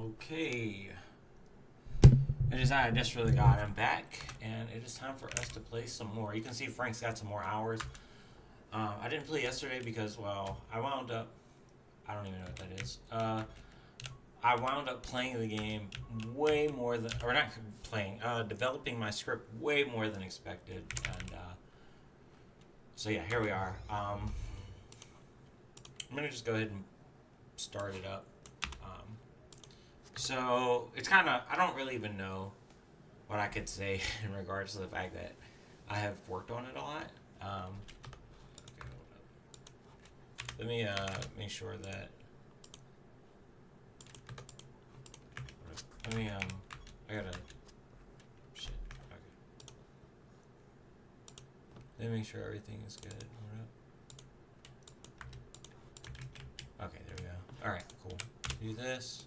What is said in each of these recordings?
Okay. It is I, Desperately God. I'm back, and it is time for us to play some more. You can see Frank's got some more hours. I didn't play yesterday because, well, I wound up. I don't even know what that is. I wound up playing the game way more than. Or not playing, developing my script way more than expected. And, so yeah, here we are. I'm going to just go ahead and start it up. So it's kind of, I don't really even know what I could say in regards to the fact that I have worked on it a lot. Okay, let me make sure that. I gotta. Shit. Okay. Let me make sure everything is good. Okay, there we go. Alright, cool. Do this.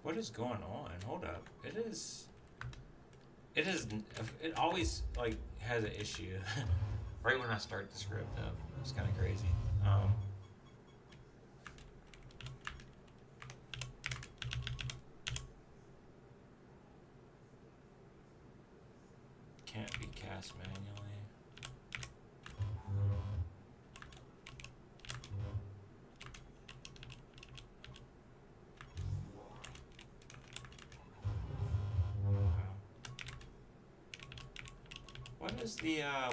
What is going on? Hold up. It always, like, has an issue. Right when I start the script up. It's kind of crazy. Can't be cast manually.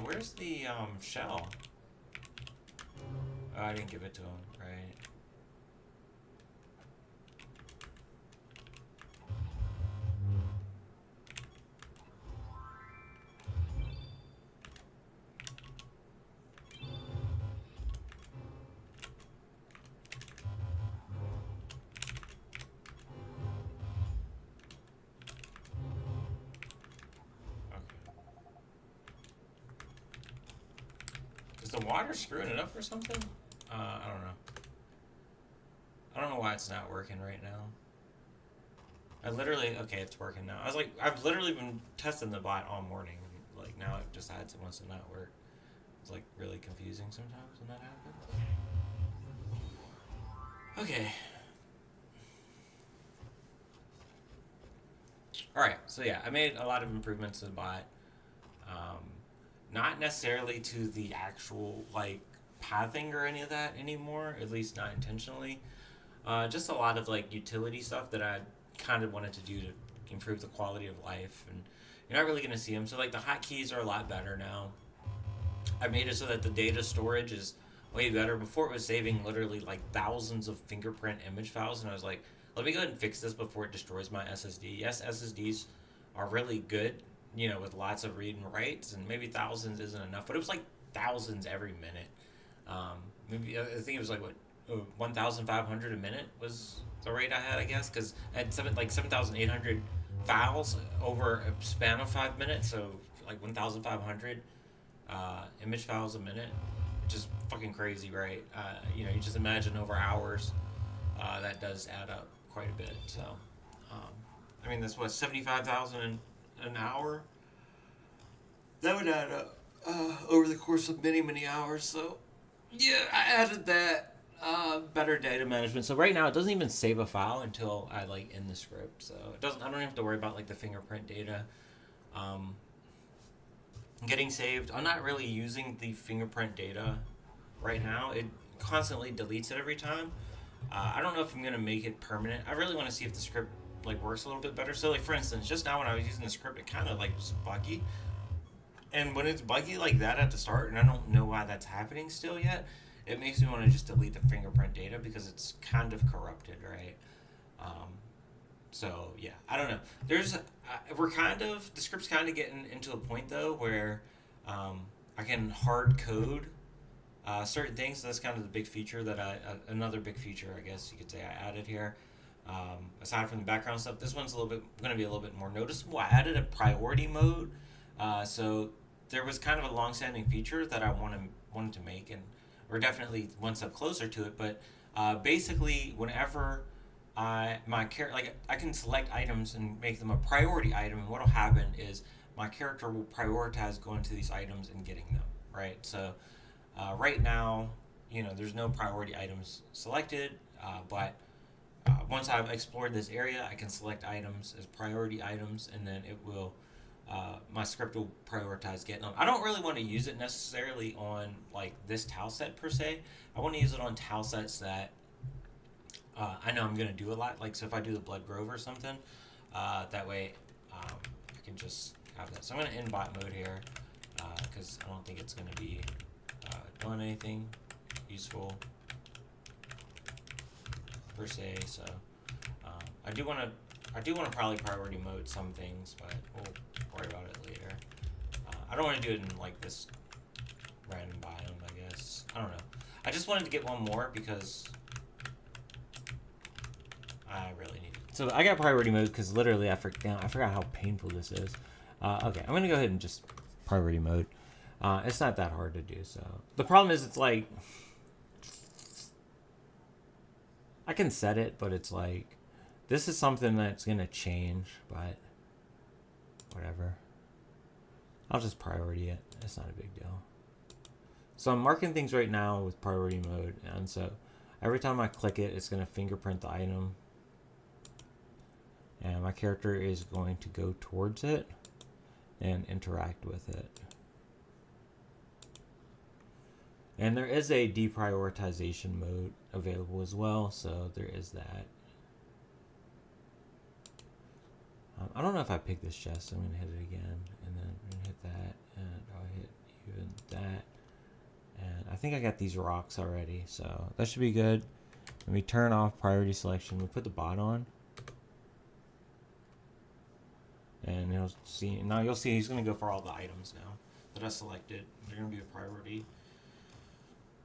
Where's the shell? Oh, I didn't give it to him, right? Is the water screwing it up or something? I don't know. I don't know why it's not working right now. Okay, it's working now. I've literally been testing the bot all morning. Like, now it decides it wants to not work. It's, like, really confusing sometimes when that happens. Okay. Alright, so yeah, I made a lot of improvements to the bot. Not necessarily to the actual, like, pathing or any of that anymore, at least not intentionally. Just a lot of, like, utility stuff that I kind of wanted to do to improve the quality of life, and you're not really going to see them. So, like, the hotkeys are a lot better now. I made it so that the data storage is way better. Before, it was saving literally, like, thousands of fingerprint image files, and I was like, let me go ahead and fix this before it destroys my SSD. Yes, SSDs are really good, you know, with lots of read and writes, and maybe thousands isn't enough, but it was like thousands every minute. Maybe I think it was like 1,500 a minute was the rate I had, I guess, because I had 7,800 files over a span of 5 minutes, so like 1,500 image files a minute, which is fucking crazy, right? You just imagine over hours, that does add up quite a bit. So, I mean, that's what 75,000 an hour. That would add up over the course of many, many hours. So, yeah, I added that. Better data management. So right now it doesn't even save a file until I end the script. So it doesn't. I don't even have to worry about like the fingerprint data getting saved. I'm not really using the fingerprint data right now. It constantly deletes it every time. I don't know if I'm gonna make it permanent. I really want to see if the script works a little bit better. So for instance, just now when I was using the script, it kind of was buggy. And when it's buggy like that at the start, and I don't know why that's happening still yet, it makes me want to just delete the fingerprint data because it's kind of corrupted, right? So yeah, I don't know. The script's kind of getting into a point though where I can hard code certain things. So that's kind of the big feature another big feature, I guess you could say, I added here. Aside from the background stuff, this one's going to be a little bit more noticeable. I added a priority mode. So there was kind of a long-standing feature that I wanted to make, and we're definitely one step closer to it. But basically, whenever I can select items and make them a priority item, and what'll happen is my character will prioritize going to these items and getting them. Right. So right now, there's no priority items selected, but once I've explored this area, I can select items as priority items, and then it will, my script will prioritize getting them. I don't really want to use it necessarily on like this tile set per se. I want to use it on tile sets that I know I'm gonna do a lot. Like, so if I do the Blood Grove or something, that way I can just have that. So I'm gonna end bot mode here because I don't think it's gonna be doing anything useful per se. So I do want to probably priority mode some things, but we'll worry about it later. I don't want to do it in like this random biome, I guess. I don't know. I just wanted to get one more because I really need it. So I got priority mode because literally I forgot how painful this is. Okay, I'm gonna go ahead and just priority mode. It's not that hard to do. So the problem is, it's like I can set it, but it's like this is something that's gonna change. But whatever, I'll just priority it. It's not a big deal. So I'm marking things right now with priority mode, and so every time I click it, it's gonna fingerprint the item. And my character is going to go towards it and interact with it. And there is a deprioritization mode available as well, so there is that. I don't know if I picked this chest, so I'm going to hit it again, and then I'm going to hit that, and I'll hit even that. And I think I got these rocks already, so that should be good. Let me turn off priority selection. We put the bot on. And you'll see he's going to go for all the items now that I selected. They're going to be a priority.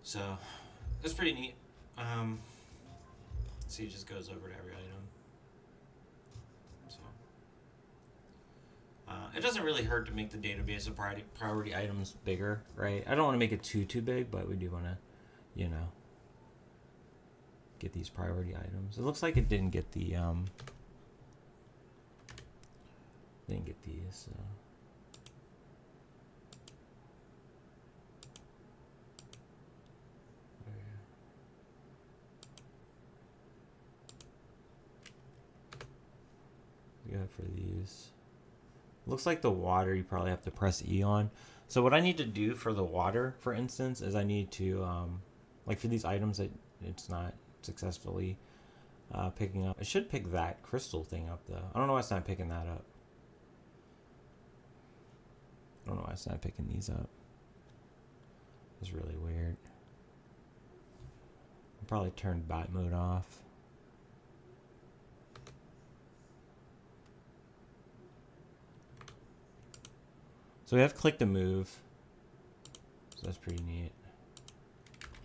So that's pretty neat. See, it just goes over to every item. So it doesn't really hurt to make the database of priority items bigger, right? I don't want to make it too big, but we do want to, get these priority items. It looks like it didn't get the didn't get these. So. Yeah, for these. Looks like the water you probably have to press E on. So what I need to do for the water, for instance, is I need to, like for these items that it's not successfully picking up. It should pick that crystal thing up though. I don't know why it's not picking that up. I don't know why it's not picking these up. It's really weird. I'll probably turn bot mode off. So we have click to move. So that's pretty neat.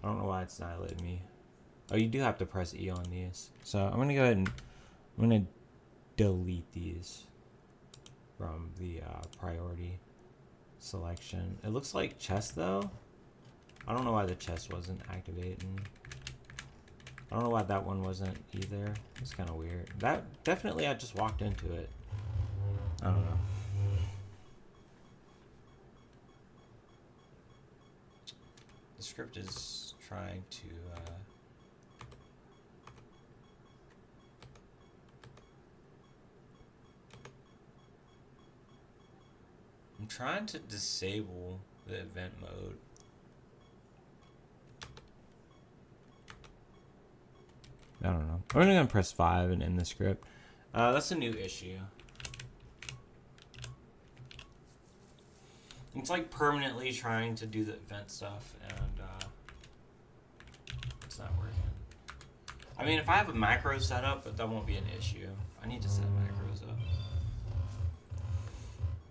I don't know why it's not letting me. Oh, you do have to press E on these. So I'm going to go ahead and I'm going to delete these from the priority selection. It looks like chest though. I don't know why the chest wasn't activating. I don't know why that one wasn't either. It's kind of weird. That definitely I just walked into it. I don't know. The script is trying to I'm trying to disable the event mode. I don't know. I'm only gonna press 5 and end the script. That's a new issue. It's like permanently trying to do the event stuff, and it's not working. I mean, if I have a macro set up, that won't be an issue. I need to set macros up.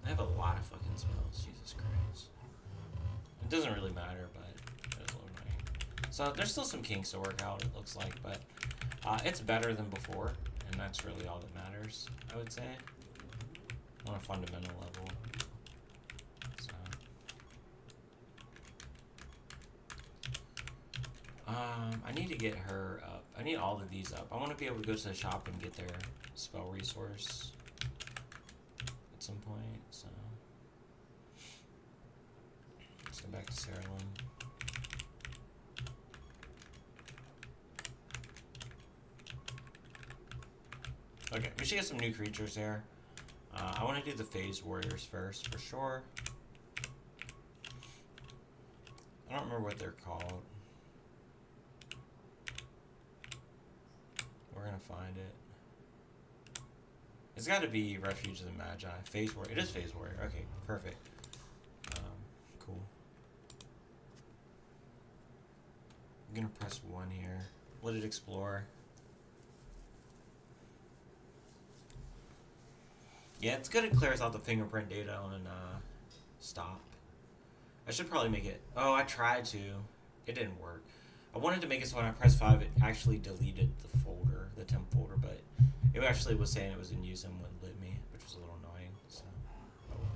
I have a lot of fucking spells. Jesus Christ. It doesn't really matter, but it's a little annoying. So there's still some kinks to work out, it looks like, but it's better than before, and that's really all that matters, I would say, on a fundamental level. So, I need to get her up. I need all of these up. I want to be able to go to the shop and get their spell resource at some point, so let's go back to Siralim. Okay, we should get some new creatures here. I want to do the Phase Warriors first, for sure. I don't remember what they're called. We're going to find it. It's got to be Refuge of the Magi. Phase Warrior. It is Phase Warrior. Okay, perfect. Cool. I'm going to press 1 here. Let it explore. Yeah, it's good it clears out the fingerprint data on stop. I should probably make it... Oh, I tried to. It didn't work. I wanted to make it so when I pressed 5, it actually deleted the folder, the temp folder, but it actually was saying it was in use and wouldn't let me, which was a little annoying, so... Oh well.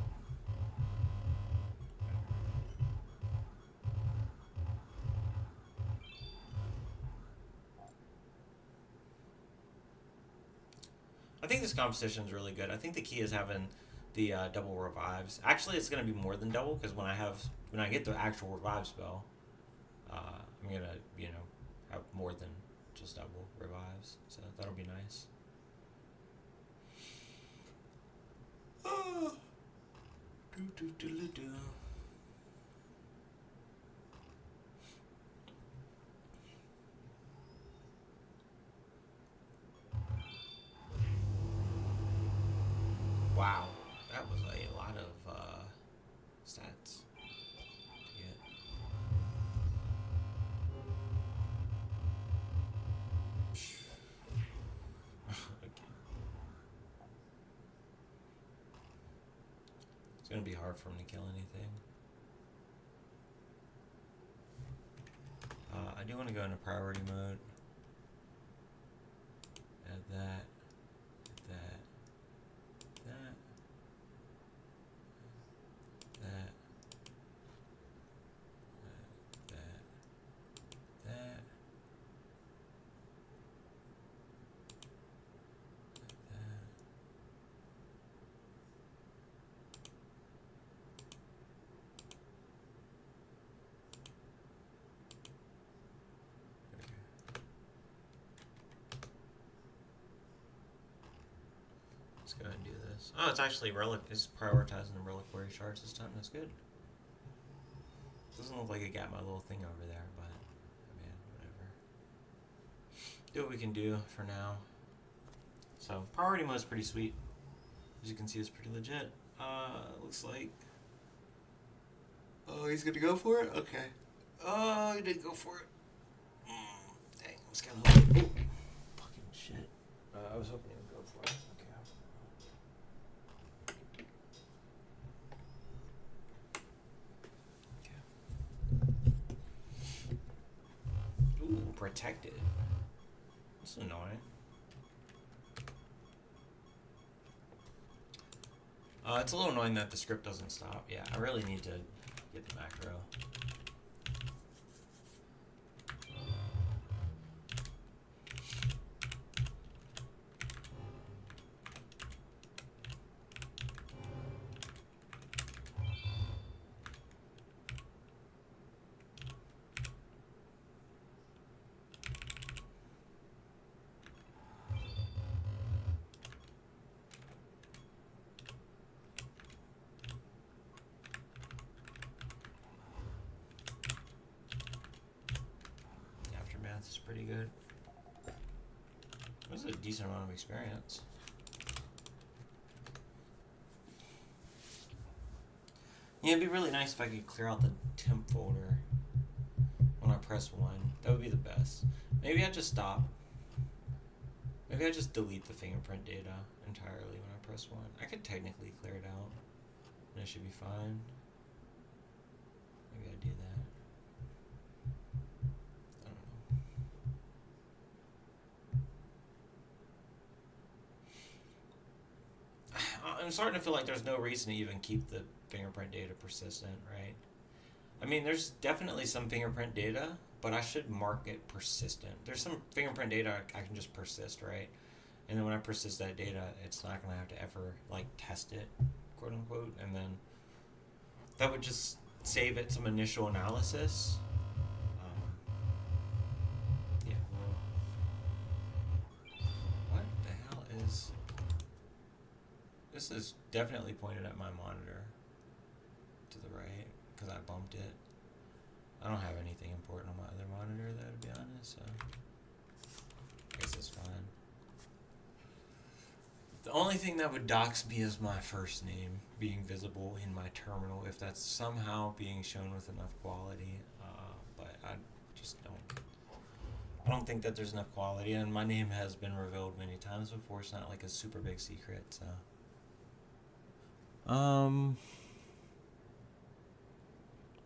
I think this competition is really good. I think the key is having the double revives. Actually, it's going to be more than double, because when I get the actual revive spell, I'm going to, have more than just double revives. So that'll be nice. Wow, that was a lot of stats to get. Okay. It's gonna be hard for him to kill anything. I do want to go into priority mode. Add that. That. That. That. That. Let's go ahead and do this. Oh, it's actually relic. It's prioritizing the reliquary shards this time. That's good. Doesn't look like it got my little thing over there, but man, whatever. Do what we can do for now. So priority mode is pretty sweet. As you can see, it's pretty legit. Looks like. Oh, he's gonna go for it. Okay. Oh, he did go for it. Dang, I was kind of fucking shit. I was hoping he would go for it. Ooh, protected. That's annoying. It's a little annoying that the script doesn't stop. Yeah, I really need to get the macro. It's pretty good. This is a decent amount of experience. Yeah, it'd be really nice if I could clear out the temp folder when I press 1. That would be the best. Maybe I just stop. Maybe I just delete the fingerprint data entirely when I press 1. I could technically clear it out, and it should be fine. Maybe I do that. I'm starting to feel like there's no reason to even keep the fingerprint data persistent, right? I mean, there's definitely some fingerprint data, but I should mark it persistent. There's some fingerprint data I can just persist, right? And then when I persist that data, it's not going to have to ever, like, test it, quote unquote. And then that would just save it some initial analysis. Yeah. What the hell is... this is definitely pointed at my monitor to the right because I bumped it. I don't have anything important on my other monitor though, to be honest, so I guess it's fine. The only thing that would dox me is my first name being visible in my terminal if that's somehow being shown with enough quality, but I just I don't think that there's enough quality, and my name has been revealed many times before. It's not like a super big secret, so.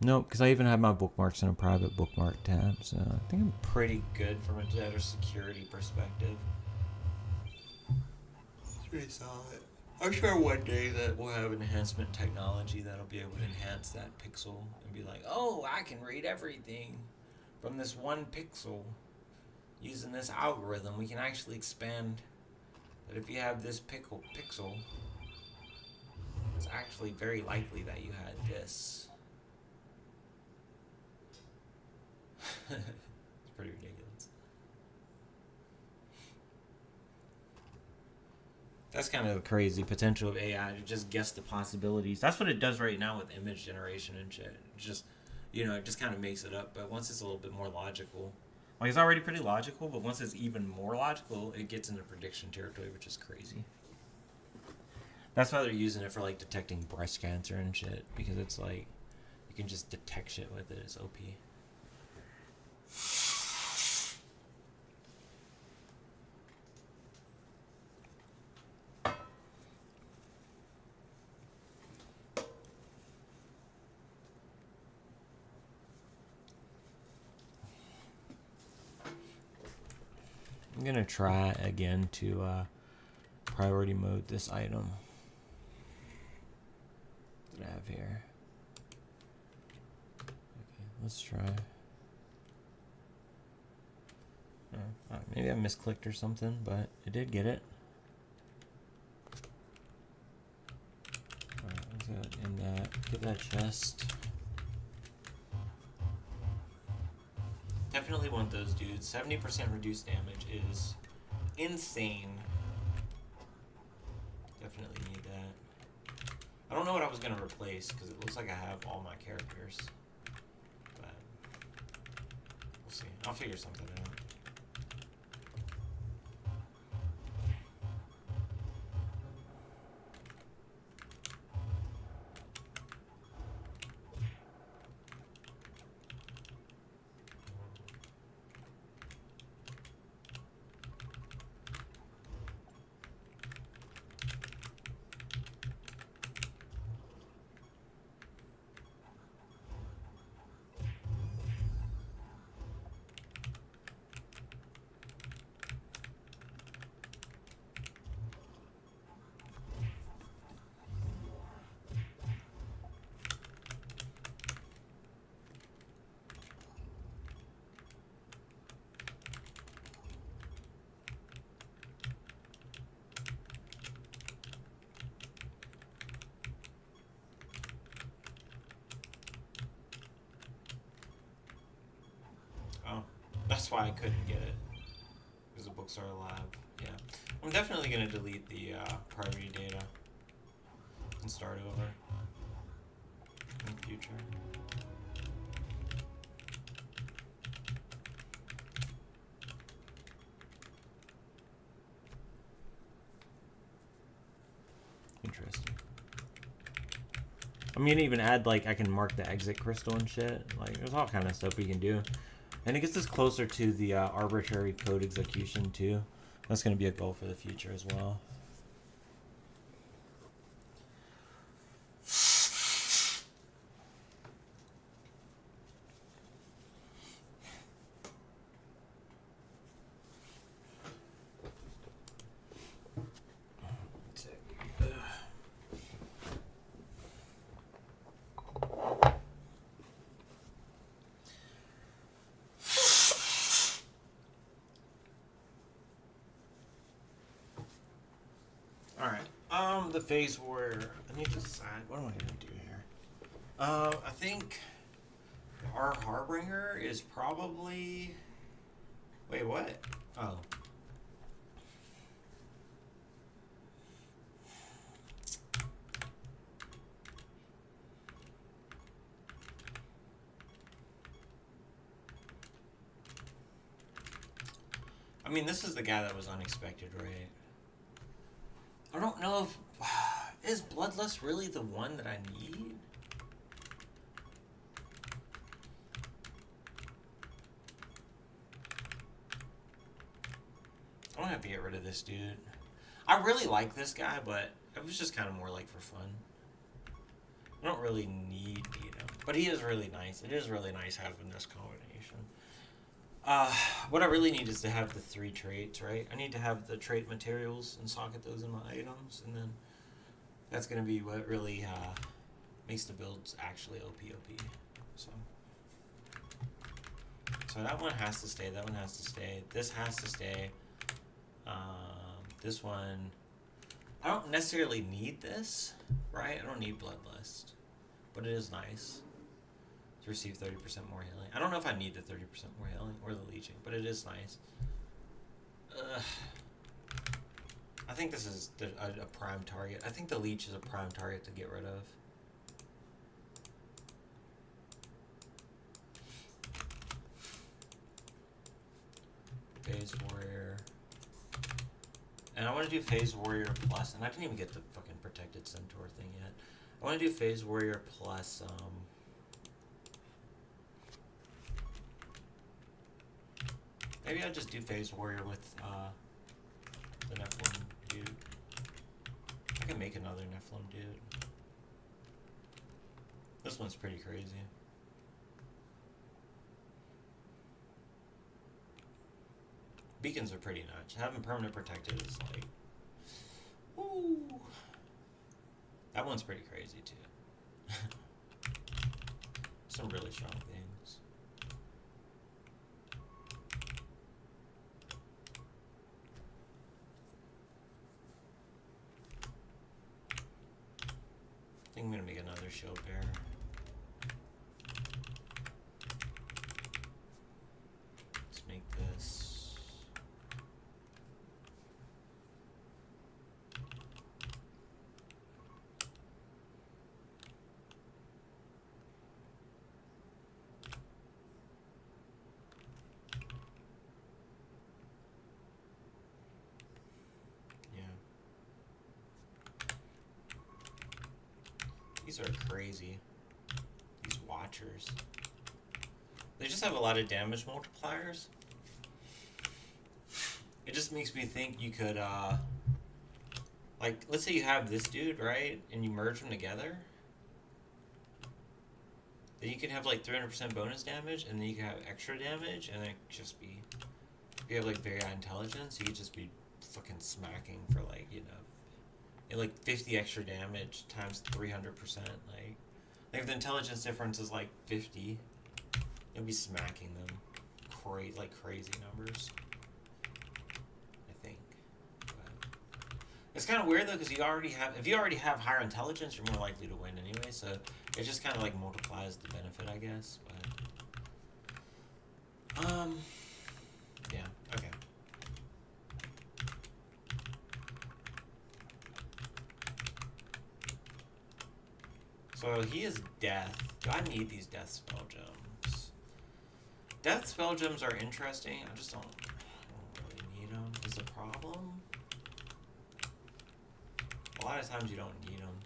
Nope, because I even have my bookmarks in a private bookmark tab, so I think I'm pretty good from a data security perspective. It's pretty solid. I'm sure one day that we'll have enhancement technology that'll be able to enhance that pixel and be like, oh, I can read everything from this one pixel. Using this algorithm, we can actually expand that if you have this pixel, it's actually very likely that you had this. It's pretty ridiculous. That's kind of the crazy potential of AI to just guess the possibilities. That's what it does right now with image generation and shit. It just, it just kind of makes it up. But once it's a little bit more logical, like it's already pretty logical, but once it's even more logical, it gets into prediction territory, which is crazy. That's why they're using it for like detecting breast cancer and shit, because it's like you can just detect shit with it. It's OP. I'm gonna try again to priority mode this item that I have here. Okay, let's try. Maybe I misclicked or something, but it did get it. Alright, let's go in that. Get that chest. Definitely want those dudes. 70% reduced damage is insane. Definitely need that. I don't know what I was going to replace because it looks like I have all my characters. But we'll see. I'll figure something out. That's why I couldn't get it, because the books are alive. Yeah, I'm definitely going to delete the priority data and start over in the future. Interesting. I'm going to even add, like, I can mark the exit crystal and shit. Like, there's all kind of stuff we can do. And it gets us closer to the arbitrary code execution, too. That's going to be a goal for the future as well. The phase where I need to decide what am I gonna do here. I think our Harbinger is probably. Wait, what? Oh. mean, this is the guy that was unexpected, right? I don't know if... Is Bloodlust really the one that I need? I don't have to get rid of this dude. I really like this guy, but it was just kind of more like for fun. I don't really need him. But he is really nice. It is really nice having this combination. What I really need is to have the 3 traits, right? I need to have the trait materials and socket those in my items, and then that's going to be what really makes the builds actually OP. So that one has to stay. That one has to stay. This has to stay. This one, I don't necessarily need this, right? I don't need Bloodlust, but it is nice to receive 30% more healing. I don't know if I need the 30% more healing or the leeching, but it is nice. I think this is a prime target. I think the leech is a prime target to get rid of. Phase Warrior. And I want to do Phase Warrior plus, and I didn't even get the fucking Protected Centaur thing yet. I want to do Phase Warrior plus, maybe I'll just do Phase Warrior with, the Nephilim dude. I can make another Nephilim dude. This one's pretty crazy. Beacons are pretty nuts. Having permanent protected is like, woo. That one's pretty crazy too. Some really strong things. I think I'm gonna make another shield bearer. Let's make this. These are crazy. These Watchers. They just have a lot of damage multipliers. It just makes me think you could, like, let's say you have this dude, right? And you merge them together. Then you can have, like, 300% bonus damage, and then you can have extra damage, and then it could just be... If you have, like, very high intelligence, you could just be fucking smacking for, like, you know... like 50 extra damage times 300%. Like if the intelligence difference is like 50, you'll be smacking them like crazy numbers. I think. But it's kind of weird though, because if you already have higher intelligence, you're more likely to win anyway. So it just kind of like multiplies the benefit, I guess. But yeah. Okay. So he is death. Do I need these death spell gems? Death spell gems are interesting. I don't really need them. Is the problem? A lot of times you don't need them.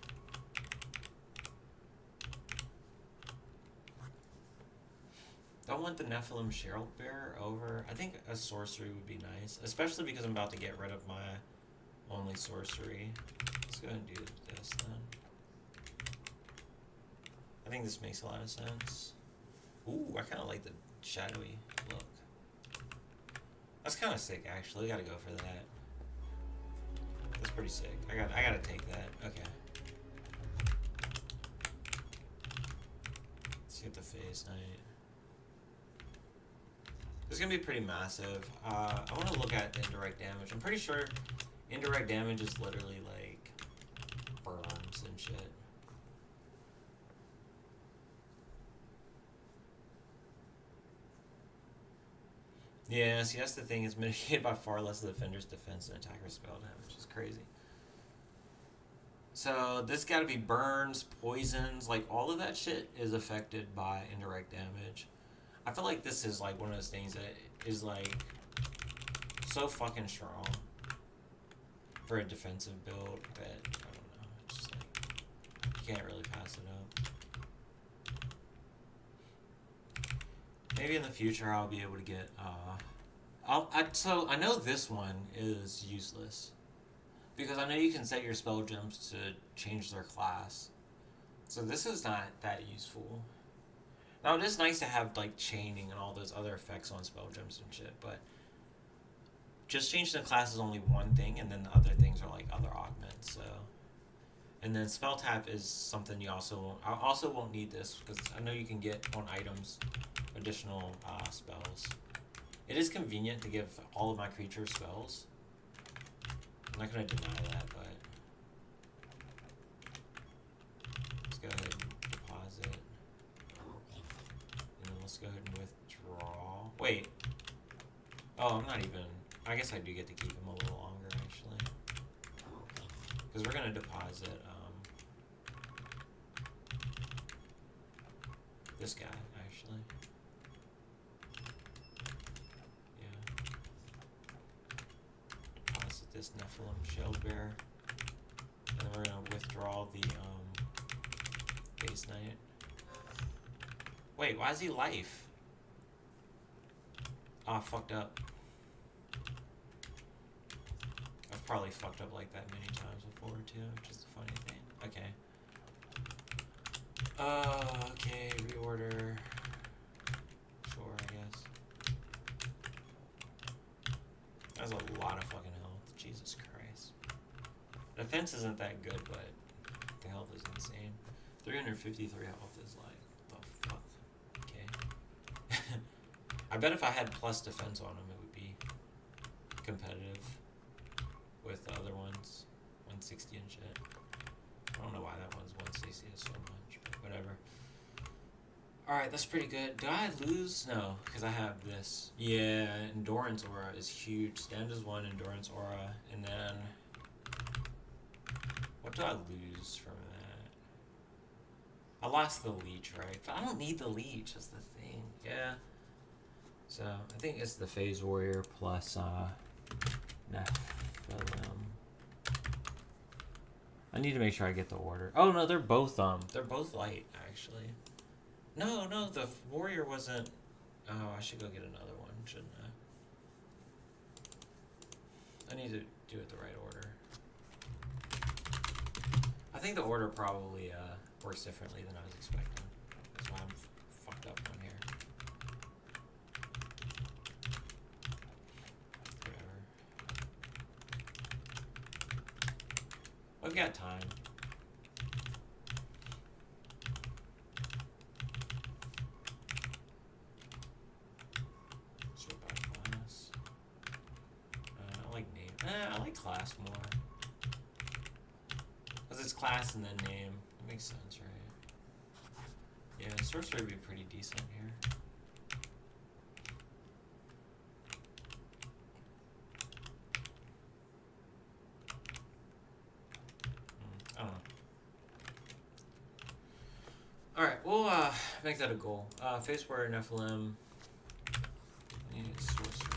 Don't want the Nephilim Herald Bearer over. I think a sorcery would be nice, especially because I'm about to get rid of my only sorcery. Let's go ahead and do this then. I think this makes a lot of sense. Ooh, I kind of like the shadowy look. That's kind of sick, actually. I gotta go for that. That's pretty sick. I gotta take that. Okay. Let's get the Phase Knight. This is gonna be pretty massive. I want to look at the indirect damage. I'm pretty sure indirect damage is literally like burns and shit. Yeah, see, that's the thing. It's mitigated by far less of the defender's defense and attacker spell damage. It's crazy. So this got to be burns, poisons, like all of that shit is affected by indirect damage. I feel like this is like one of those things that is like so fucking strong for a defensive build that, I don't know, it's just like, you can't really pass it up. Maybe in the future I'll be able to get, so I know this one is useless. Because I know you can set your spell gems to change their class. So this is not that useful. Now it is nice to have like chaining and all those other effects on spell gems and shit, but just changing the class is only one thing, and then the other things are like other augments. So, and then spell tap is something you also won't. I also won't need this because I know you can get on items additional spells. It is convenient to give all of my creatures spells. I'm not going to deny that, but let's go ahead and deposit. And then let's go ahead and withdraw. Wait. Oh, I'm not even... I guess I do get to keep him a little longer, actually. Because we're going to deposit this guy, actually. This Nephilim Shield Bearer. And then we're going to withdraw the Base Knight. Wait, why is he life? Ah, fucked up. I've probably fucked up like that many times before too, which is the funny thing. Okay. Okay, reorder. Sure, I guess. That's a lot of fucking health. Jesus Christ. Defense isn't that good, but the health is insane. 353 health is like, the fuck? Okay. I bet if I had plus defense on him, it would be competitive with the other ones. 160 and shit. I don't know why that one's 160 is so much, but whatever. Alright, that's pretty good. Do I lose? No, because I have this. Yeah, Endurance Aura is huge. Stanza's 1, Endurance Aura, and then... What do I lose from that? I lost the Leech, right? But I don't need the Leech, that's the thing. Yeah. So, I think it's the Phase Warrior plus, Nephilim. I need to make sure I get the order. Oh, no, they're both light, actually. No, the warrior wasn't... Oh, I should go get another one, shouldn't I? I need to do it the right order. I think the order probably works differently than I was expecting. That's why I'm fucked up on here. Whatever. We've got time. I like class more. Because it's class and then name. That makes sense, right? Yeah, sorcery would be pretty decent here. I don't know. Alright, we'll make that a goal. Face Warrior Nephilim. Need sorcery.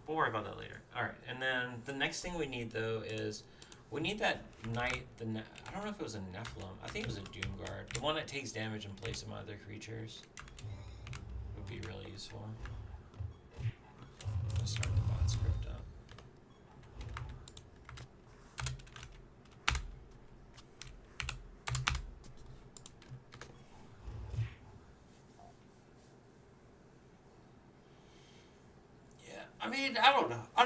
We'll worry about that later. Alright, and then the next thing we need, though, is we need that knight, I don't know if it was a Nephilim. I think it was a Doomguard. The one that takes damage in place of my other creatures would be really useful. Let's start the bot script up. I mean, I don't know. I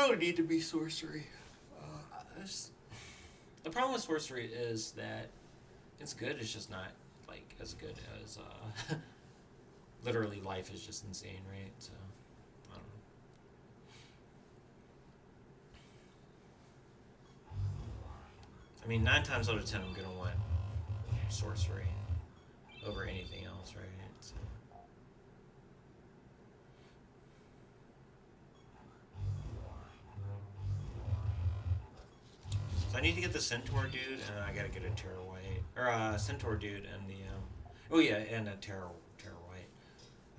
don't need to be sorcery. The problem with sorcery is that it's good. It's just not like as good as literally life is just insane, right? So I don't know. I mean, 9 times out of 10, I'm gonna want sorcery over anything else, right? So. So I need to get the Centaur dude, and I gotta get a Terror White. Or Centaur dude and the... oh yeah, and a Terror White.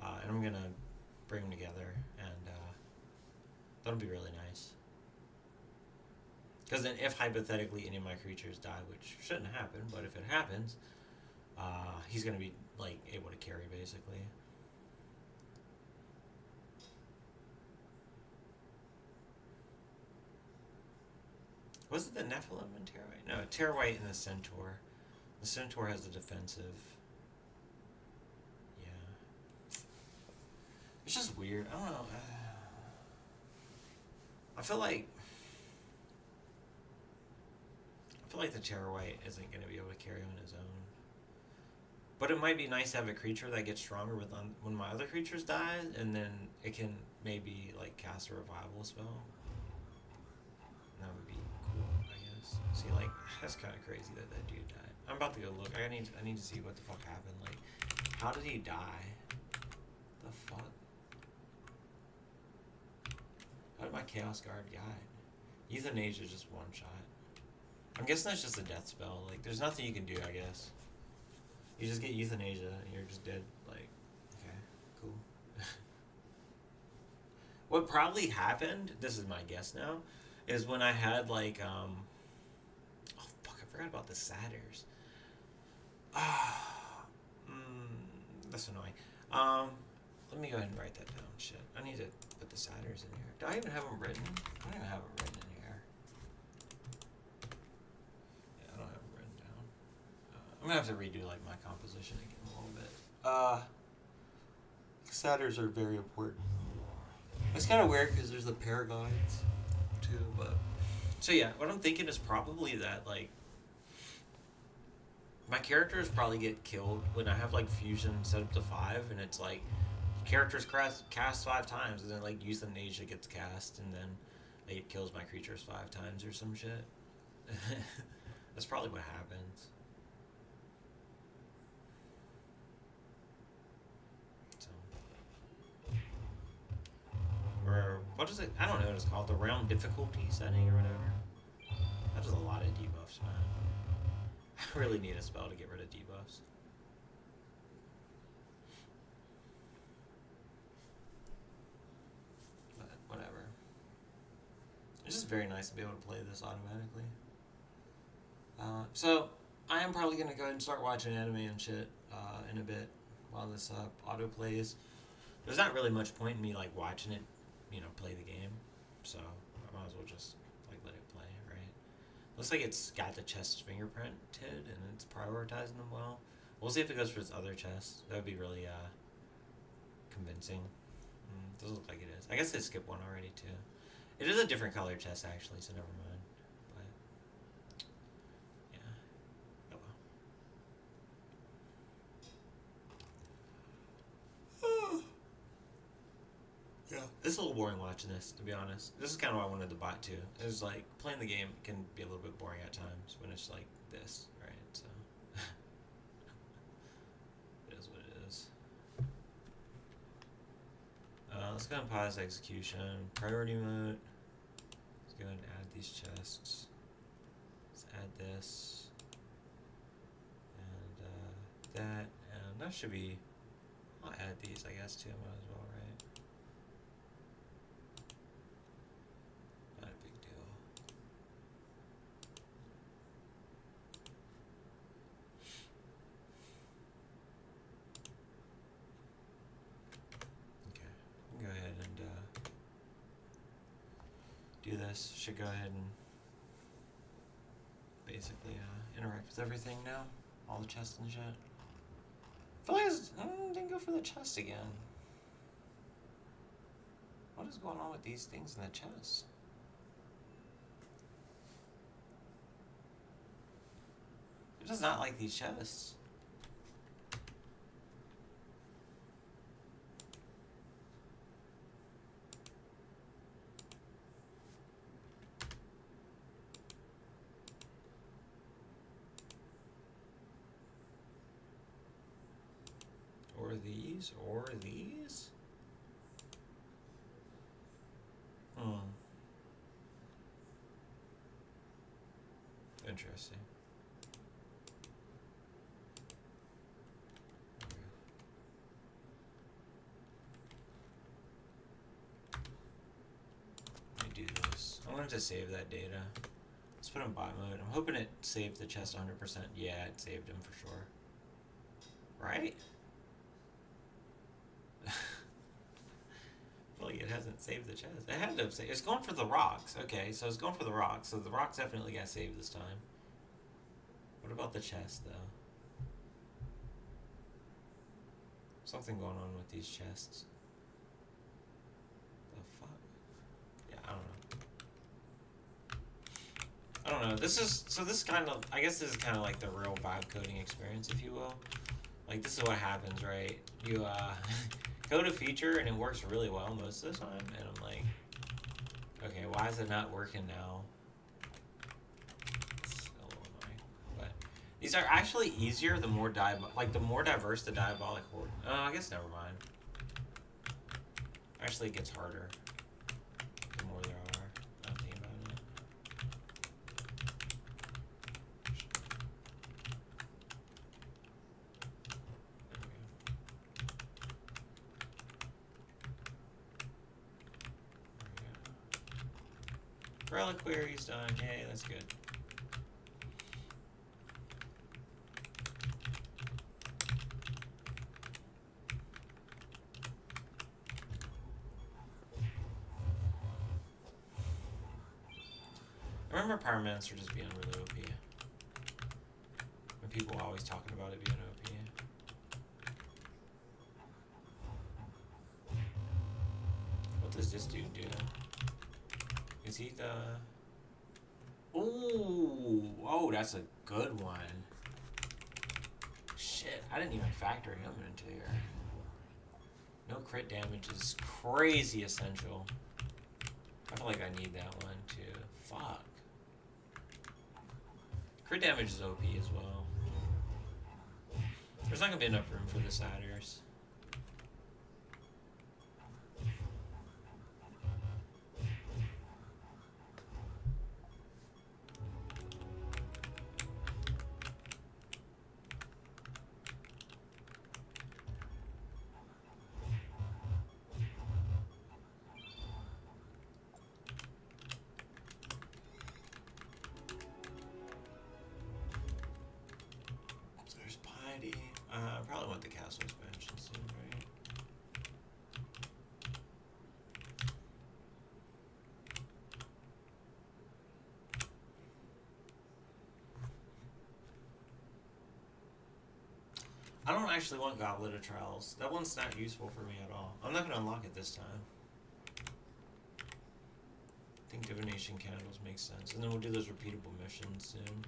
And I'm gonna bring them together, and that'll be really nice. Because then, if hypothetically any of my creatures die, which shouldn't happen, but if it happens, he's gonna be like able to carry basically. Was it the Nephilim and Terrorwhite? No, Terrorwhite and the Centaur. The Centaur has the defensive. Yeah. It's just weird. I don't know. I feel like the Terrorwhite isn't going to be able to carry on his own. But it might be nice to have a creature that gets stronger with when my other creatures die, and then it can maybe like cast a revival spell. That would be cool, I guess. See, like, that's kind of crazy that that dude died. I'm about to go look. I need to see what the fuck happened. Like, how did he die? The fuck? How did my Chaos Guard die? Euthanasia is just one shot. I'm guessing that's just a death spell. Like, there's nothing you can do, I guess. You just get Euthanasia and you're just dead. Like, okay, cool. What probably happened, this is my guess now, is when I had, like, oh, fuck, I forgot about the Satyrs. That's annoying. Let me go ahead and write that down. Shit, I need to put the Satyrs in here. Do I even have them written? I don't even have them written in here. Yeah, I don't have them written down. I'm gonna have to redo, like, my composition again a little bit. Satyrs are very important. It's kind of weird because there's the Paraglides too, but so yeah, what I'm thinking is probably that, like, my characters probably get killed when I have, like, fusion set up to 5, and it's like characters cast 5 times, and then, like, Euthanasia gets cast, and then it kills my creatures 5 times or some shit. That's probably what happens. So, or what is it? I don't know what it's called. The realm difficulty setting or whatever. That does a lot of debuffs, man. I really need a spell to get rid of debuffs. But whatever. It's just very nice to be able to play this automatically. So I am probably going to go ahead and start watching anime and shit in a bit while this auto plays. There's not really much point in me, like, watching it, you know, play the game. So I might as well just, like, let it play, right? Looks like it's got the chest fingerprinted and it's prioritizing them well. We'll see if it goes for its other chest. That would be really convincing. Doesn't look like it is. I guess I skipped one already too. It is a different color chest actually, so never mind. But yeah. Oh well. Yeah. It's a little boring watching this, to be honest. This is kind of why I wanted to buy it too. It was like, playing the game can be a little bit boring at times when it's like this, right? So it is what it is. Let's go and pause execution. Priority mode. Let's go ahead and add these chests. Let's add this. And that. And that should be... I'll add these, I guess, too. Might as well, right? Not a big deal. Okay. Go ahead and do this. Should go ahead and basically interact with everything now. All the chests and shit. I feel like I didn't go for the chest again. What is going on with these things in the chest? It does not like these chests. Or these, or these? Interesting. wanted to save that data. Let's put in buy mode. I'm hoping it saved the chest 100%. Yeah, it saved him for sure. Right? I feel like it hasn't saved the chest. It had to have saved. It's going for the rocks. Okay, so it's going for the rocks. So the rocks definitely got saved this time. What about the chest, though? Something going on with these chests. The fuck? Yeah, I don't know. This is kind of, I guess this is kind of like the real vibe coding experience, if you will. Like, this is what happens, right? You, code a feature and it works really well most of the time, and I'm like, okay, why is it not working now? It's a little annoying. But these are actually easier the more the more diverse the diabolic horde. Oh, I guess never mind. Actually, it gets harder the more there are. I'm thinking about it. Reliquary's done. Yay, that's good. I remember Pyromancer just being really OP. When people were always talking about it being OP. What does this dude do? Is he the... Ooh! Oh, that's a good one. Shit, I didn't even factor him into here. No crit damage is crazy essential. I feel like I need that one too. Fuck. Crit damage is OP as well. There's not gonna be enough room for the Satyrs. I probably want the castle expansion soon, right? I don't actually want Goblet of Trials. That one's not useful for me at all. I'm not going to unlock it this time. I think Divination Candles makes sense. And then we'll do those repeatable missions soon.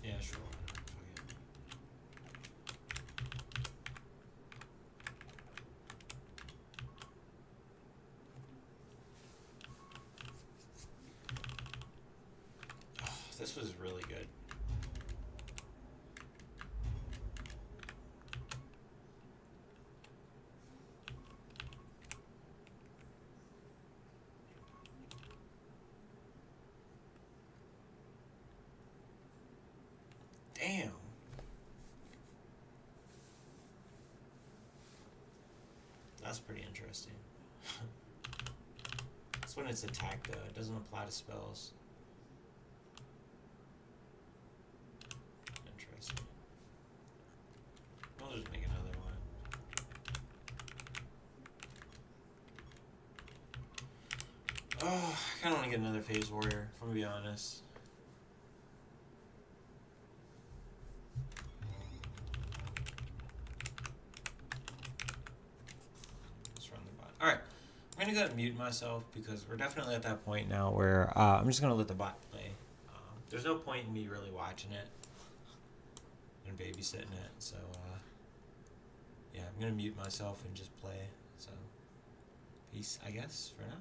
Yeah, sure. Oh, this was really good. Damn. That's pretty interesting. That's when it's attack though. It doesn't apply to spells. Interesting. I'll just make another one. Oh, I kinda wanna get another Phase Warrior, if I'm gonna be honest. Alright, I'm going to go ahead and mute myself because we're definitely at that point now where I'm just going to let the bot play. There's no point in me really watching it and babysitting it, so yeah, I'm going to mute myself and just play. So, peace, I guess, for now.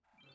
Siralim.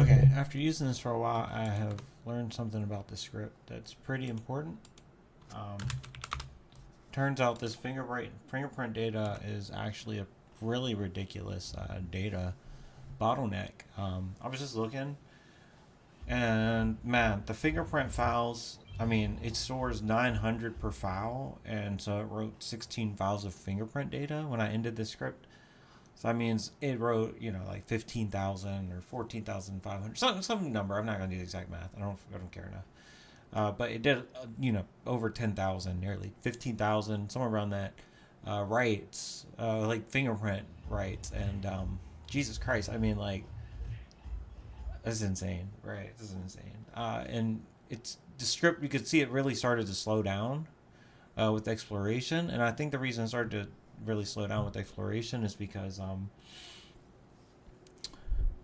Okay, after using this for a while, I have learned something about the script that's pretty important. Um, Turns out this fingerprint data is actually a really ridiculous data bottleneck. I was just looking, and man, the fingerprint files. I mean, it stores 900 per file, and so it wrote 16 files of fingerprint data when I ended the script. So that means it wrote, like 15,000 or 14,500, some number. I'm not gonna do the exact math. I don't care enough. But it did, over 10,000, nearly 15,000, somewhere around that, writes, like fingerprint writes. And Jesus Christ, I mean, like, this is insane, right? This is insane. And it's the script, you could see it really started to slow down with exploration. And I think the reason it started to really slow down with exploration is because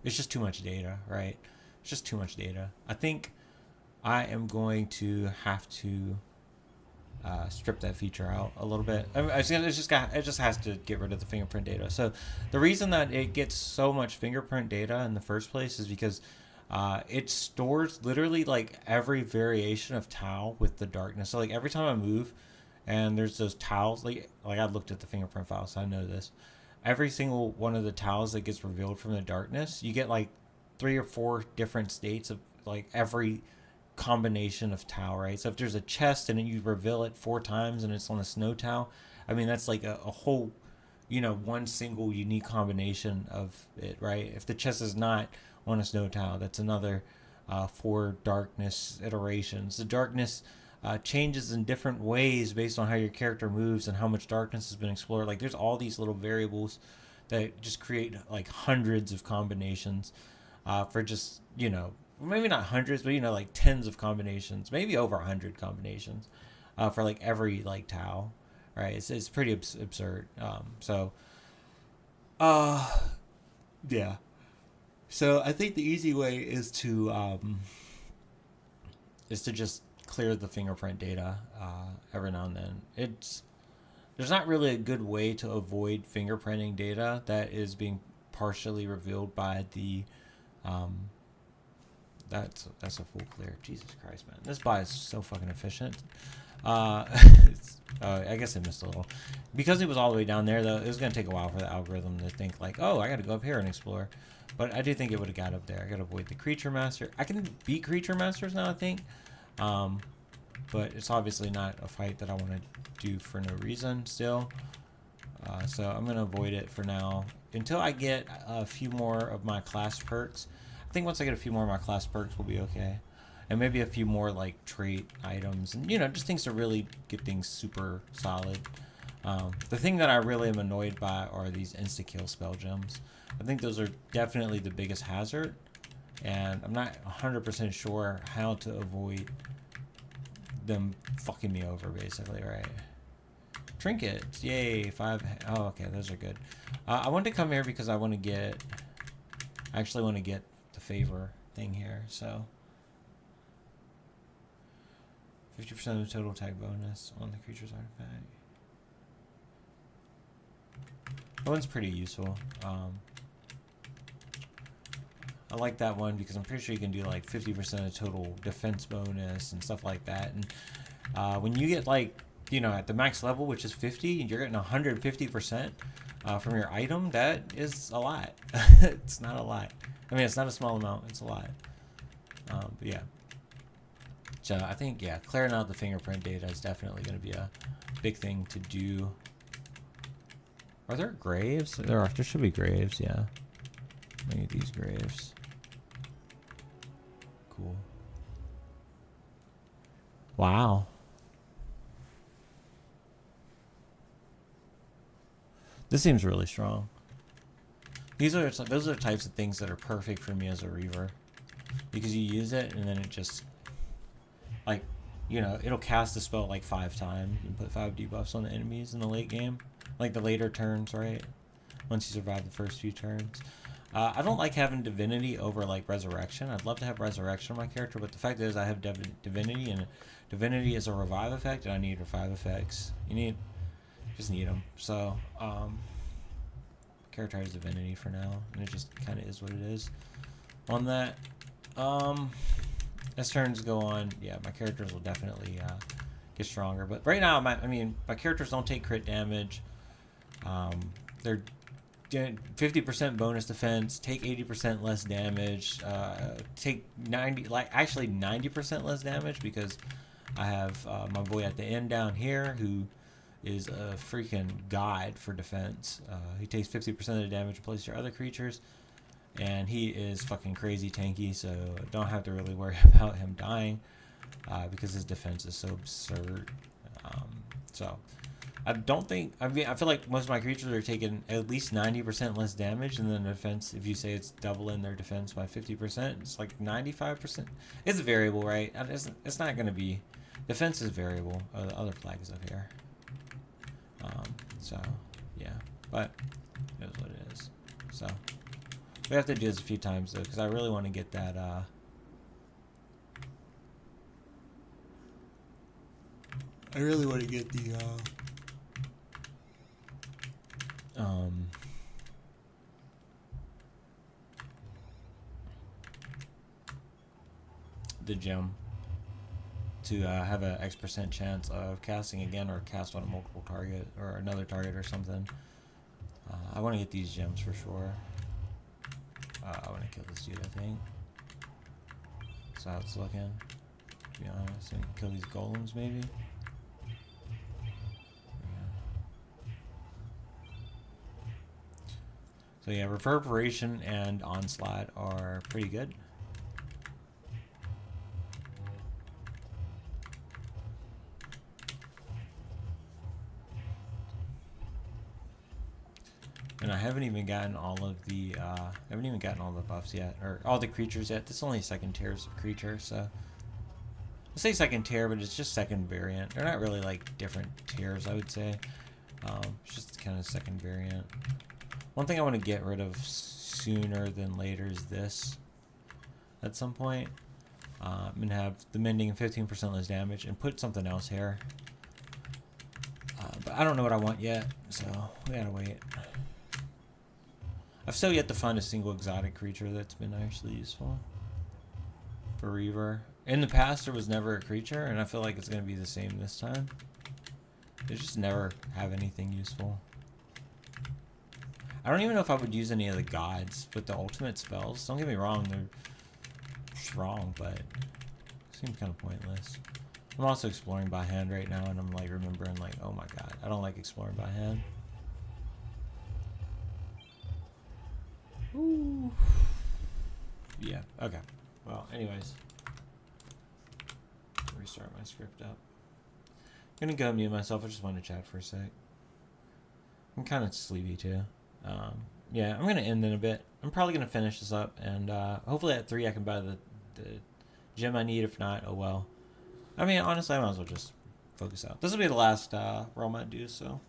it's just too much data, right? It's just too much data. I think I am going to have to strip that feature out a little bit. I mean, it just has to get rid of the fingerprint data. So the reason that it gets so much fingerprint data in the first place is because it stores literally like every variation of tile with the darkness. So like every time I move and there's those tiles, like I looked at the fingerprint file, so I know this. Every single one of the tiles that gets revealed from the darkness, you get like 3 or 4 different states of like every combination of tile, right? So if there's a chest and you reveal it 4 times and it's on a snow tile, I mean that's like a whole, one single unique combination of it, right? If the chest is not on a snow tile, that's another 4 darkness iterations. The darkness changes in different ways based on how your character moves and how much darkness has been explored. Like there's all these little variables that just create like hundreds of combinations for just, maybe not hundreds, but like tens of combinations, maybe over 100 combinations for like every like tile, right? It's pretty absurd. Yeah. So I think the easy way is to just clear the fingerprint data every now and then. There's not really a good way to avoid fingerprinting data that is being partially revealed by the that's a full clear. Jesus Christ, man. This bot is so fucking efficient. I guess I missed a little. Because it was all the way down there, though, it was going to take a while for the algorithm to think, like, oh, I got to go up here and explore. But I do think it would have got up there. I got to avoid the Creature Master. I can beat Creature Masters now, I think. But it's obviously not a fight that I want to do for no reason still. So I'm going to avoid it for now until I get a few more of my class perks. I think once I get a few more of my class perks, we'll be okay. And maybe a few more like trait items and, just things to really get things super solid. The thing that I really am annoyed by are these insta-kill spell gems. I think those are definitely the biggest hazard. And I'm not 100% sure how to avoid them fucking me over, basically, right? Trinkets, yay, 5. Oh, okay, those are good. I want to come here because I want to get, I actually want to get the favor thing here, so 50% of the total attack bonus on the creature's artifact. That one's pretty useful. I like that one because I'm pretty sure you can do like 50% of total defense bonus and stuff like that. And when you get like, at the max level, which is 50, and you're getting 150% from your item, that is a lot. It's not a lot. I mean, it's not a small amount. It's a lot. But yeah. So I think, yeah, clearing out the fingerprint data is definitely going to be a big thing to do. Are there graves? There should be graves, yeah. Look at these graves. Cool. Wow. This seems really strong. Those are the types of things that are perfect for me as a Reaver. Because you use it and then it just, like, it'll cast the spell like 5 times and put 5 debuffs on the enemies in the late game. Like the later turns, right? Once you survive the first few turns. I don't like having Divinity over like Resurrection. I'd love to have Resurrection on my character, but the fact is I have Divinity, and Divinity is a revive effect, and I need revive effects. Just need them. So, character has Divinity for now, and it just kind of is what it is. on that. As turns go on, yeah, my characters will definitely get stronger. But right now, my characters don't take crit damage. They're 50% bonus defense, take 80% less damage, take 90% less damage because I have my boy at the end down here who is a freaking god for defense. He takes 50% of the damage replaced your other creatures, and he is fucking crazy tanky, so don't have to really worry about him dying because his defense is so absurd. So I don't think, I feel like most of my creatures are taking at least 90% less damage, and then defense, if you say it's doubling their defense by 50%, it's like 95%. It's variable, right? It's not going to be, defense is variable. The other flag is up here. So, yeah, but it is what it is. So, we have to do this a few times, though, because I really want to get that, I really want to get the gem to have an X% chance of casting again or cast on a multiple target or another target or something. I want to get these gems for sure. I want to kill this dude, I think. That's how it's looking, to be honest. And kill these golems, maybe. So yeah, Reverberation and Onslaught are pretty good. And I haven't even gotten all of the buffs yet, or all the creatures yet. This is only second tiers of creatures, so I say second tier, but it's just second variant. They're not really like different tiers, I would say. It's just kind of second variant. One thing I want to get rid of sooner than later is this. At some point, I'm gonna have the mending and 15% less damage, and put something else here. But I don't know what I want yet, so we gotta wait. I've still yet to find a single exotic creature that's been actually useful for Reaver. In the past, there was never a creature, and I feel like it's going to be the same this time. They just never have anything useful. I don't even know if I would use any of the gods with the ultimate spells. Don't get me wrong, they're strong, but it seems kind of pointless. I'm also exploring by hand right now, and I'm like remembering like, oh my god, I don't like exploring by hand. Ooh. Yeah, okay. Well, anyways. Restart my script up. I'm gonna go mute myself. I just want to chat for a sec. I'm kind of sleepy too. Yeah, I'm gonna end in a bit. I'm probably gonna finish this up, and hopefully at 3 I can buy the gem I need. If not, oh well. I mean, honestly, I might as well just focus out. This will be the last realm I do, so.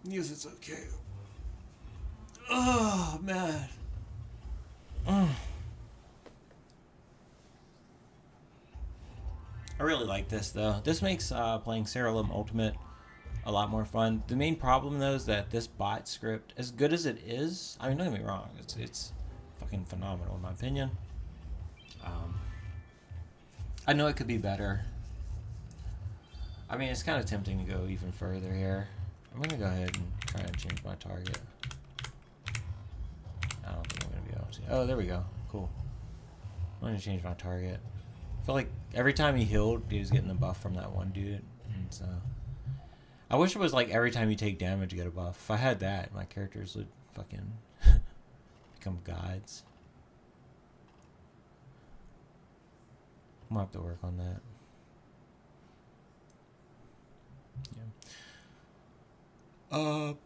Yes, it's okay. Oh, man. I really like this, though. This makes playing Siralim Ultimate a lot more fun. The main problem, though, is that this bot script, as good as it is, I mean, don't get me wrong, it's fucking phenomenal, in my opinion. I know it could be better. I mean, it's kind of tempting to go even further here. I'm going to go ahead and try and change my target. I don't think I'm going to be able to. Oh, there we go. Cool. I'm going to change my target. I feel like every time he healed, he was getting the buff from that one dude. And so, I wish it was like every time you take damage, you get a buff. If I had that, my characters would fucking become gods. I'm going to have to work on that.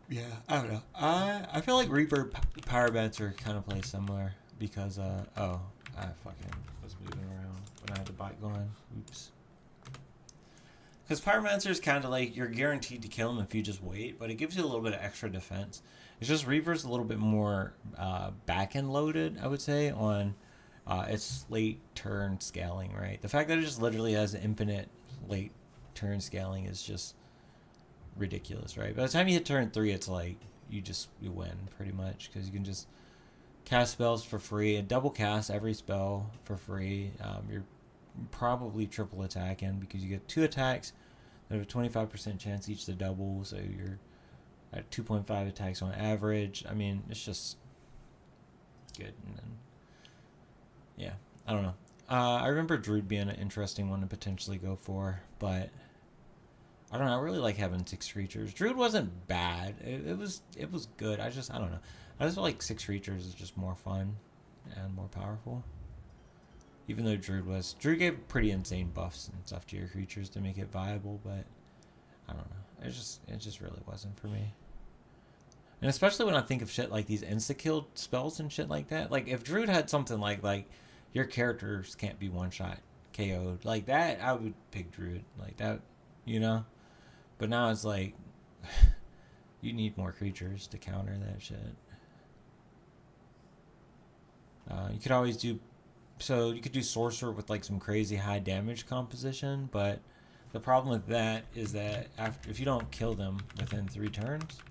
Yeah, I don't know. I feel like Reaper power bets are kind of play similar because oh, I fucking was moving around when I had the bot going. Oops. Because Pyromancer is kind of like you're guaranteed to kill him if you just wait, but it gives you a little bit of extra defense. It's just Reaver's a little bit more back end loaded, I would say, on its late turn scaling. Right, the fact that it just literally has infinite late turn scaling is just ridiculous, right? By the time you hit turn 3, it's like you win pretty much because you can just cast spells for free and double cast every spell for free. You're probably triple attacking because you get 2 attacks that have a 25% chance each to double, so you're at 2.5 attacks on average. I mean, it's just good. And then, yeah, I don't know. I remember Druid being an interesting one to potentially go for, but I don't know. I really like having 6 creatures. Druid wasn't bad. It was good. I don't know. I just feel like 6 creatures is just more fun and more powerful. Even though Druid gave pretty insane buffs and stuff to your creatures to make it viable, but I don't know. It just really wasn't for me. And especially when I think of shit like these insta-kill spells and shit like that. Like if Druid had something like your characters can't be one-shot KO'd like that, I would pick Druid like that, you know. But now it's like you need more creatures to counter that shit. You could always do. So you could do Sorcerer with like some crazy high damage composition, but the problem with that is that if you don't kill them within 3 turns,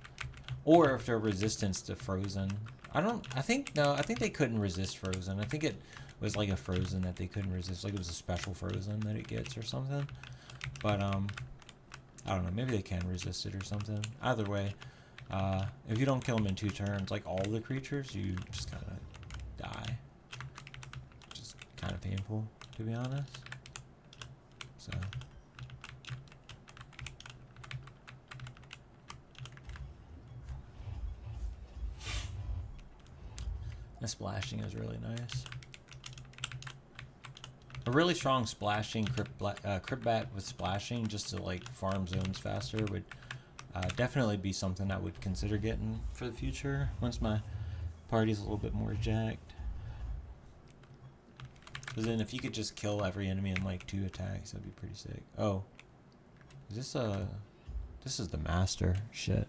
or if they're resistance to Frozen, I think they couldn't resist Frozen. I think it was like a Frozen that they couldn't resist, like it was a special Frozen that it gets or something. But I don't know, maybe they can resist it or something. Either way, if you don't kill them in 2 turns, like all the creatures, you just kind of die. Kind of painful, to be honest. So the splashing is really nice. A really strong splashing Crypt with splashing just to like farm zones faster would definitely be something I would consider getting for the future once my party's a little bit more jacked. Because then if you could just kill every enemy in like 2 attacks, that'd be pretty sick. Oh. Is this is the master shit.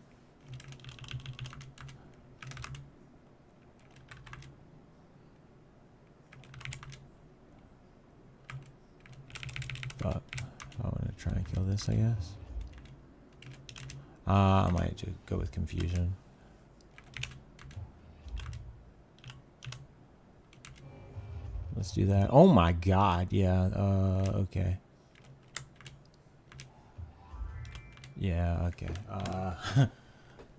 But I want to try and kill this, I guess. I might just go with Confusion. Let's do that. Oh my god, yeah, okay. Yeah, okay.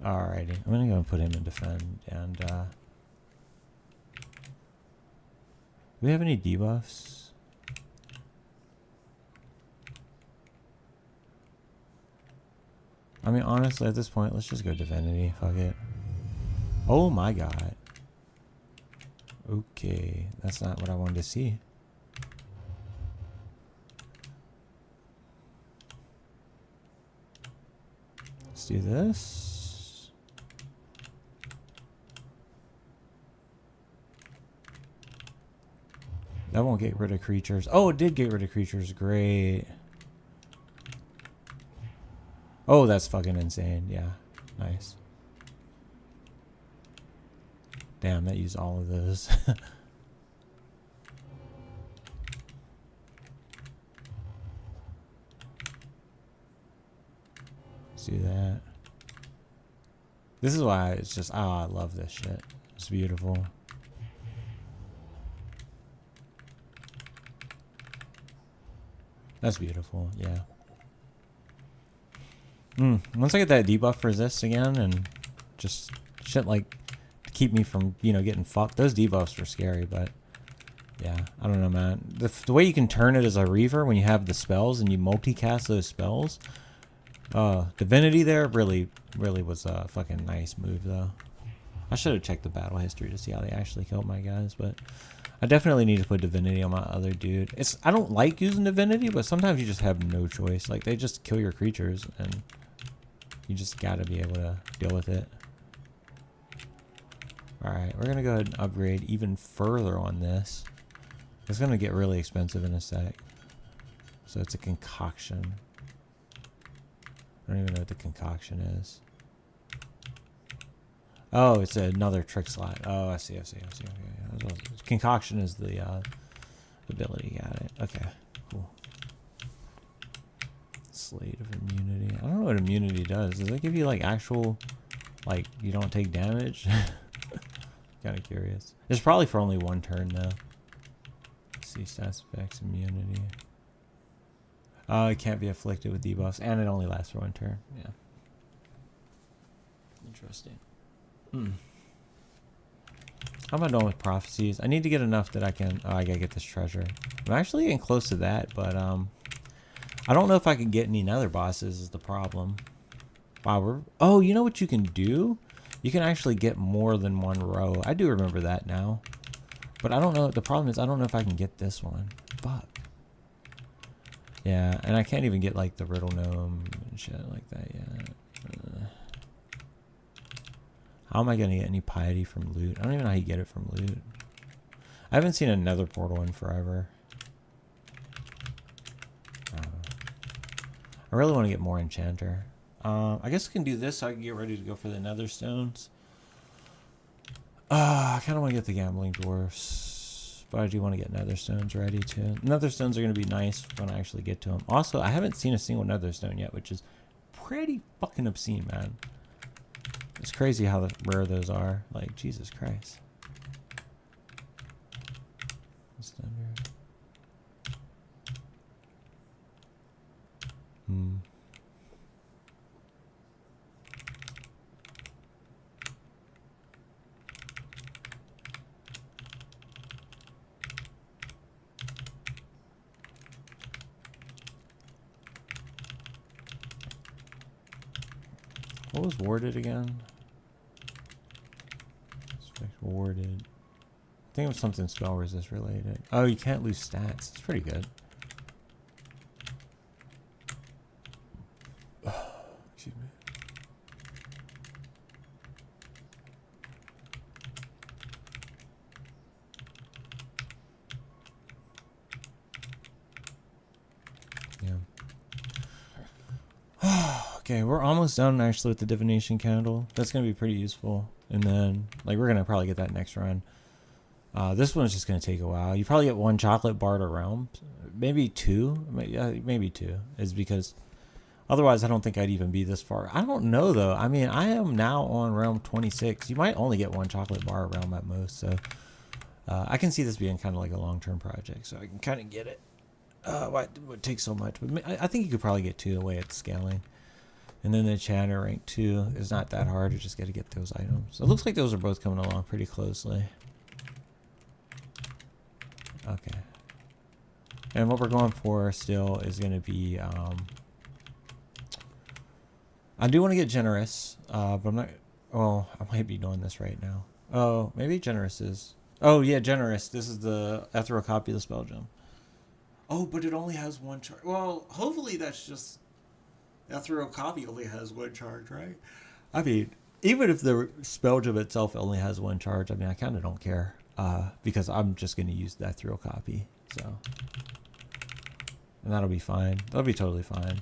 Alrighty. I'm gonna go and put him in defend, and, do we have any debuffs? I mean, honestly, at this point, let's just go Divinity. Fuck it. Oh my god. Okay, that's not what I wanted to see. Let's do this. That won't get rid of creatures. Oh, it did get rid of creatures. Great. Oh, that's fucking insane. Yeah, nice. Damn, that used all of those. Let's do that. This is why it's just, oh, I love this shit. It's beautiful. That's beautiful, yeah. Once I get that debuff resist again and just shit like keep me from, you know, getting fucked. Those debuffs were scary, but yeah, I don't know, man. The way you can turn it as a Reaver when you have the spells and you multicast those spells, Divinity there really was a fucking nice move, though. I should have checked the battle history to see how they actually killed my guys, but I definitely need to put Divinity on my other dude. I don't like using Divinity, but sometimes you just have no choice. Like, they just kill your creatures, and you just gotta be able to deal with it. Alright, we're going to go ahead and upgrade even further on this. It's going to get really expensive in a sec. So it's a concoction. I don't even know what the concoction is. Oh, it's another trick slot. Oh, I see. Okay. Concoction is the ability. Got it. Okay, cool. Slate of immunity. I don't know what immunity does. Does it give you like actual, like, you don't take damage? kind of curious. It's probably for only one turn though. Let's see, stats effects, immunity. It can't be afflicted with debuffs, and it only lasts for one turn. Yeah. Interesting. How am I doing with prophecies? I need to get enough that I can. Oh, I gotta get this treasure. I'm actually getting close to that, but I don't know if I can get any nether bosses. Is the problem? Wow. Oh, you know what you can do? You can actually get more than one row. I do remember that now, but I don't know. The problem is I don't know if I can get this one. Fuck. Yeah, and I can't even get like the riddle gnome and shit like that yet. How am I gonna get any piety from loot? I don't even know how you get it from loot. I haven't seen a nether portal in forever. I really want to get more enchanter. I guess I can do this so I can get ready to go for the nether stones. I kind of want to get the gambling dwarfs, but I do want to get nether stones ready too. Nether stones are going to be nice when I actually get to them. Also, I haven't seen a single nether stone yet, which is pretty fucking obscene, man. It's crazy how rare those are. Like, Jesus Christ. What was warded again? Warded. I think it was something spell resist related. Oh, you can't lose stats. It's pretty good. Excuse me. Yeah. Okay, we're almost done actually with the divination candle. That's gonna be pretty useful. And then, like, we're gonna probably get that next run. This one's just gonna take a while. You probably get one chocolate bar to realm, maybe two. Maybe two. Is because otherwise, I don't think I'd even be this far. I don't know though. I mean, I am now on realm 26. You might only get one chocolate bar realm at most. So I can see this being kind of like a long-term project. So I can kind of get it. Why it would take so much? But I think you could probably get two the way it's scaling. And then the enchanter rank 2 is not that hard. You just got to get those items. So it looks like those are both coming along pretty closely. Okay. And what we're going for still is going to be... I do want to get generous, but I'm not... Oh, I might be doing this right now. Oh, maybe generous is... Oh, yeah, generous. This is the ethereal copy of the spell gem. Oh, but it only has one charge. Well, hopefully that's just... Ethereal copy only has one charge, right? I mean, even if the spell gem itself only has one charge, I mean, I kind of don't care because I'm just going to use the ethereal copy. So, and that'll be fine. That'll be totally fine.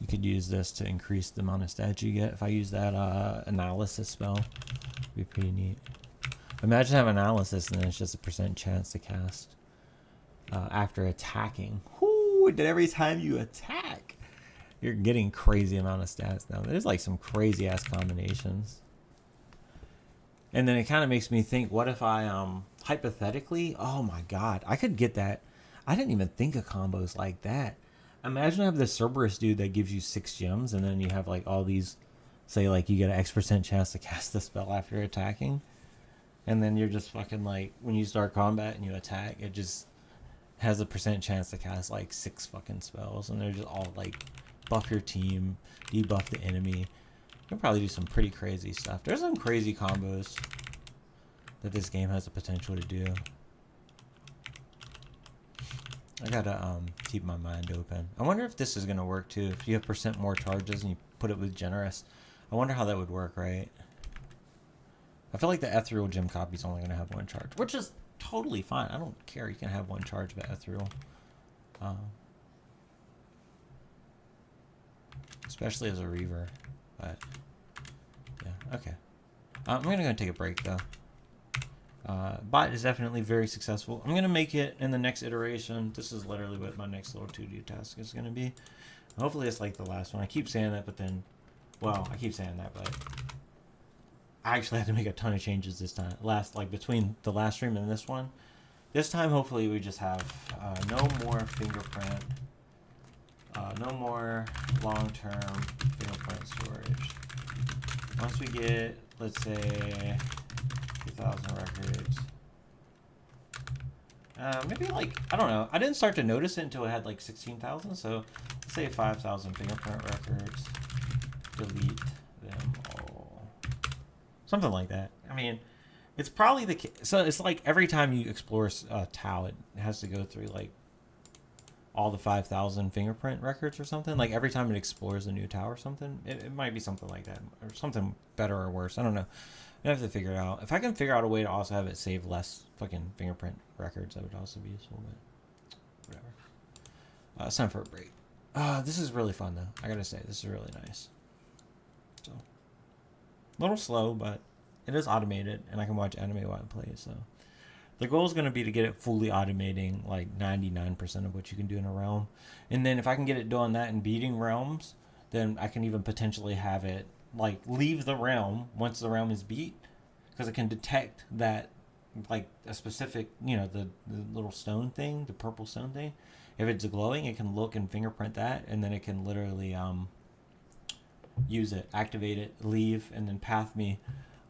You could use this to increase the amount of stats you get. If I use that analysis spell, it'd be pretty neat. Imagine having analysis and then it's just a % chance to cast after attacking. Whoo! And every time you attack, you're getting crazy amount of stats now. There's like some crazy ass combinations. And then it kind of makes me think, what if I hypothetically, oh my god, I could get that. I didn't even think of combos like that. Imagine I have this Cerberus dude that gives you 6 gems, and then you have like all these, say like you get an X% chance to cast the spell after attacking, and then you're just fucking like, when you start combat and you attack, it just has a % chance to cast like 6 fucking spells, and they're just all like buff your team, debuff the enemy. You can probably do some pretty crazy stuff. There's some crazy combos that this game has the potential to do. I gotta keep my mind open. I wonder if this is gonna work too. If you have % more charges and you put it with generous, I wonder how that would work, right? I feel like the ethereal gem copy is only gonna have 1 charge, which is totally fine. I don't care. You can have 1 charge of ethereal, especially as a reaver. But yeah, okay. I'm gonna go take a break though. Bot is definitely very successful. I'm going to make it in the next iteration. This is literally what my next little 2D task is going to be. Hopefully it's like the last one. I keep saying that, but then, well, I keep saying that, but I actually had to make a ton of changes this time. Between the last stream and this one. This time, hopefully, we just have no more fingerprint, no more long-term fingerprint storage. Once we get, let's say, 2,000 records. Maybe like, I don't know. I didn't start to notice it until it had like 16,000. So let's say 5,000 fingerprint records. Delete them all. Something like that. I mean, it's probably the case. So it's like every time you explore Tau, it has to go through like all the 5,000 fingerprint records or something. Like every time it explores a new Tau or something. It might be something like that. Or something better or worse. I don't know. I have to figure it out. If I can figure out a way to also have it save less fucking fingerprint records, that would also be useful, but whatever. It's time for a break. This is really fun, though. I gotta say, this is really nice. So, a little slow, but it is automated, and I can watch anime while I play, so. The goal is going to be to get it fully automating, like 99% of what you can do in a realm. And then if I can get it doing that and beating realms, then I can even potentially have it like leave the realm once the realm is beat, because it can detect that like a specific, the little stone thing, the purple stone thing. If it's glowing, it can look and fingerprint that, and then it can literally use it, activate it, leave, and then path me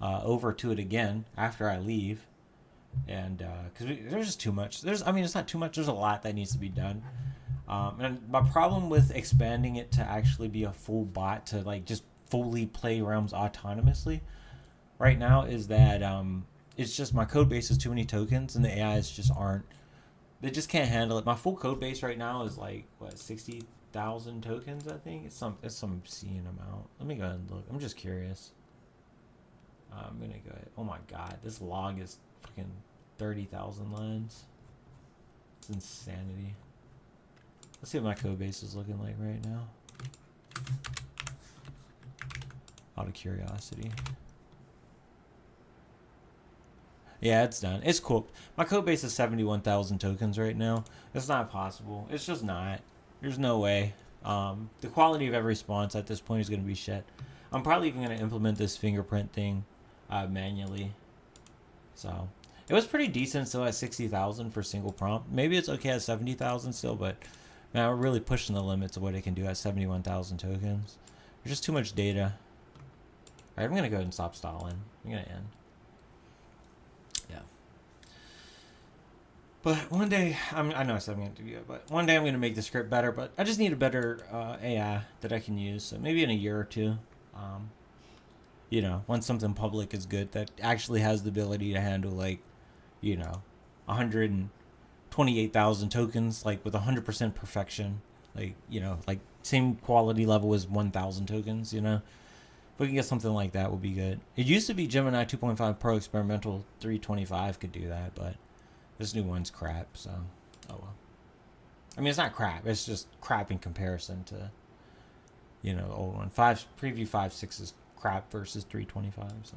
over to it again after I leave. And because there's just too much. It's not too much. There's a lot that needs to be done. And my problem with expanding it to actually be a full bot to like just fully play realms autonomously right now is that it's just my code base is too many tokens and the AIs just aren't. They just can't handle it. My full code base right now is like 60,000 tokens. I think it's some obscene amount. Let me go ahead and look. I'm just curious. I'm gonna go ahead. Oh my god, this log is fucking 30,000 lines. It's insanity. Let's see what my code base is looking like right now. Out of curiosity. Yeah, it's done. It's cool. My code base is 71,000 tokens right now. It's not possible. It's just not. There's no way. The quality of every response at this point is going to be shit. I'm probably even going to implement this fingerprint thing manually. So it was pretty decent still at 60,000 for single prompt. Maybe it's okay at 70,000 still, but man, we're really pushing the limits of what it can do at 71,000 tokens. There's just too much data. Alright, I'm going to go ahead and stop stalling. I'm going to end. Yeah. But one day, I know I said I'm going to do it, but one day I'm going to make the script better, but I just need a better AI that I can use. So maybe in a year or two, once something public is good, that actually has the ability to handle, 128,000 tokens, with 100% perfection. Same quality level as 1,000 tokens, If we can get something like that, would be good. It used to be Gemini 2.5 Pro Experimental 325 could do that, but this new one's crap, so oh well. It's not crap. It's just crap in comparison to, the old one. Preview 5.6 is crap versus 325, so.